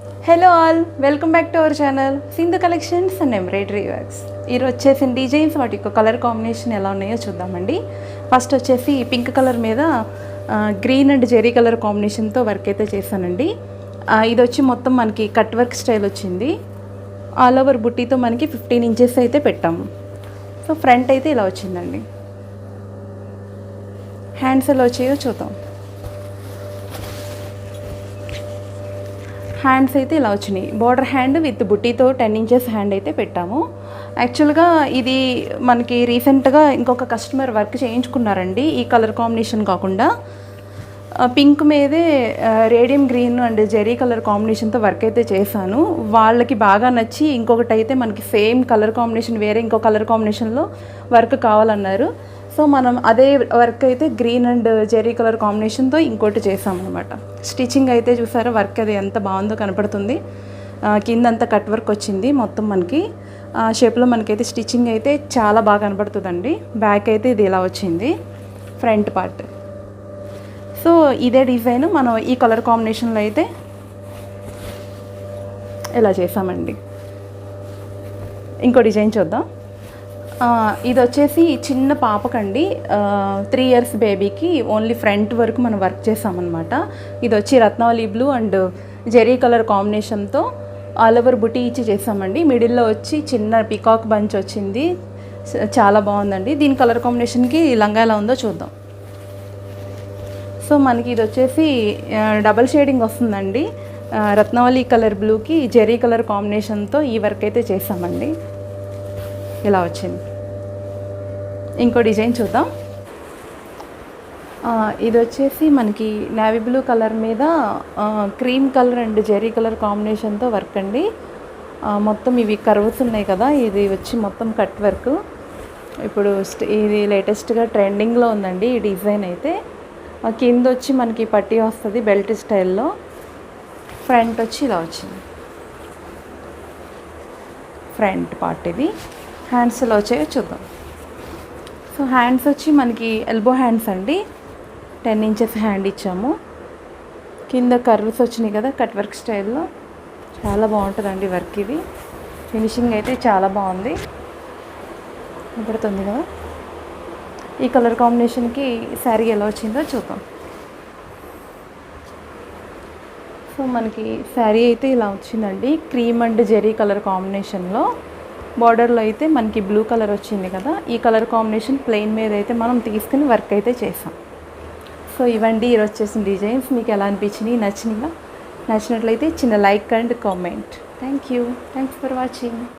Hello all, welcome back to our channel Sindhu collections and embroidery works. ఈరోజు వచ్చేసిన designs వాటి యొక్క కలర్ కాంబినేషన్ ఎలా ఉన్నాయో చూద్దామండి. ఫస్ట్ వచ్చేసి పింక్ కలర్ మీద గ్రీన్ అండ్ జెరీ కలర్ కాంబినేషన్తో వర్క్ అయితే చేశానండి. ఇది వచ్చి మొత్తం మనకి కట్ వర్క్ స్టైల్ వచ్చింది. ఆల్ ఓవర్ బుట్టీతో మనకి 15 ఇంచెస్ అయితే పెట్టాము. సో ఫ్రంట్ అయితే ఇలా వచ్చిందండి. హ్యాండ్స్ ఎలా వచ్చాయో చూద్దాం. హ్యాండ్స్ అయితే ఇలా వచ్చినాయి. బార్డర్ హ్యాండ్ విత్ బుట్టీతో 10 ఇంచెస్ హ్యాండ్ అయితే పెట్టాము. యాక్చువల్గా ఇది మనకి రీసెంట్గా ఇంకొక కస్టమర్ వర్క్ చేయించుకున్నారండి. ఈ కలర్ కాంబినేషన్ కాకుండా పింక్ మీదే radium green and zari colour కాంబినేషన్తో వర్క్ అయితే చేశాను. వాళ్ళకి బాగా నచ్చి ఇంకొకటి అయితే మనకి సేమ్ కలర్ కాంబినేషన్ వేరే ఇంకో కలర్ కాంబినేషన్లో వర్క్ కావాలన్నారు. సో మనం అదే వర్క్ అయితే గ్రీన్ అండ్ జెరీ కలర్ కాంబినేషన్తో ఇంకోటి చేసామన్నమాట. స్టిచ్చింగ్ అయితే చూసారా, వర్క్ అది ఎంత బాగుందో కనపడుతుంది. కింద అంతా కట్ వర్క్ వచ్చింది మొత్తం మనకి షేప్లో. మనకైతే స్టిచ్చింగ్ అయితే చాలా బాగా కనపడుతుందండి. బ్యాక్ అయితే ఇది ఇలా వచ్చింది ఫ్రంట్ పార్ట్. సో ఇదే డిజైన్ మనం ఈ కలర్ కాంబినేషన్లో అయితే ఇలా చేసామండి. ఇంకో డిజైన్ చూద్దాం. ఇది వచ్చేసి చిన్న పాపకండి, 3 ఇయర్స్ బేబీకి ఓన్లీ ఫ్రంట్ వరకు మనం వర్క్ చేసామన్నమాట. ఇది వచ్చి రత్నావళి బ్లూ అండ్ జెరీ కలర్ కాంబినేషన్తో ఆల్ ఓవర్ బుటీ ఇచ్చి చేసామండి. మిడిల్లో వచ్చి చిన్న పికాక్ బంచ్ వచ్చింది. చాలా బాగుందండి. దీని కలర్ కాంబినేషన్కి లంగా ఎలా ఉందో చూద్దాం. సో మనకి ఇది వచ్చేసి డబల్ షేడింగ్ వస్తుందండి. రత్నావళి కలర్ బ్లూకి జెరీ కలర్ కాంబినేషన్తో ఈ వర్క్ అయితే చేసామండి. ఇలా వచ్చింది. ఇంకో డిజైన్ చూద్దాం. ఇది వచ్చేసి మనకి నేవీ బ్లూ కలర్ మీద cream colour and zari colour కాంబినేషన్తో వర్క్ అండి. మొత్తం ఇవి కర్వ్స్ ఉన్నాయి కదా, ఇది వచ్చి మొత్తం కట్ వర్క్. ఇప్పుడు ఇది లేటెస్ట్గా ట్రెండింగ్లో ఉందండి ఈ డిజైన్ అయితే. కింద వచ్చి మనకి పట్టీ వస్తుంది బెల్ట్ స్టైల్లో. ఫ్రంట్ వచ్చి ఇలా వచ్చింది ఫ్రంట్ పార్ట్. ఇది హ్యాండ్స్ ఎలా వచ్చాయో చూద్దాం. సో హ్యాండ్స్ వచ్చి మనకి ఎల్బో హ్యాండ్స్ అండి. 10 ఇంచెస్ హ్యాండ్ ఇచ్చాము. కింద కర్వ్స్ వచ్చినాయి కదా కట్ వర్క్ స్టైల్లో. చాలా బాగుంటుందండి వర్క్. ఇది ఫినిషింగ్ అయితే చాలా బాగుంది, కనపడుతుంది కదా. ఈ కలర్ కాంబినేషన్కి శారీ ఎలా వచ్చిందో చూద్దాం. సో మనకి శారీ అయితే ఇలా వచ్చిందండి, క్రీమ్ అండ్ జెరీ కలర్ కాంబినేషన్లో. బార్డర్లో అయితే మనకి బ్లూ కలర్ వచ్చింది కదా, ఈ కలర్ కాంబినేషన్ ప్లెయిన్ మీద అయితే మనం తీసుకుని వర్క్ అయితే చేసాం. సో ఇవండి ఈరోజు వచ్చేసిన డిజైన్స్. మీకు ఎలా అనిపించినాయి, నచ్చినట్లయితే చిన్న like and comment. Thank you. Thanks for watching.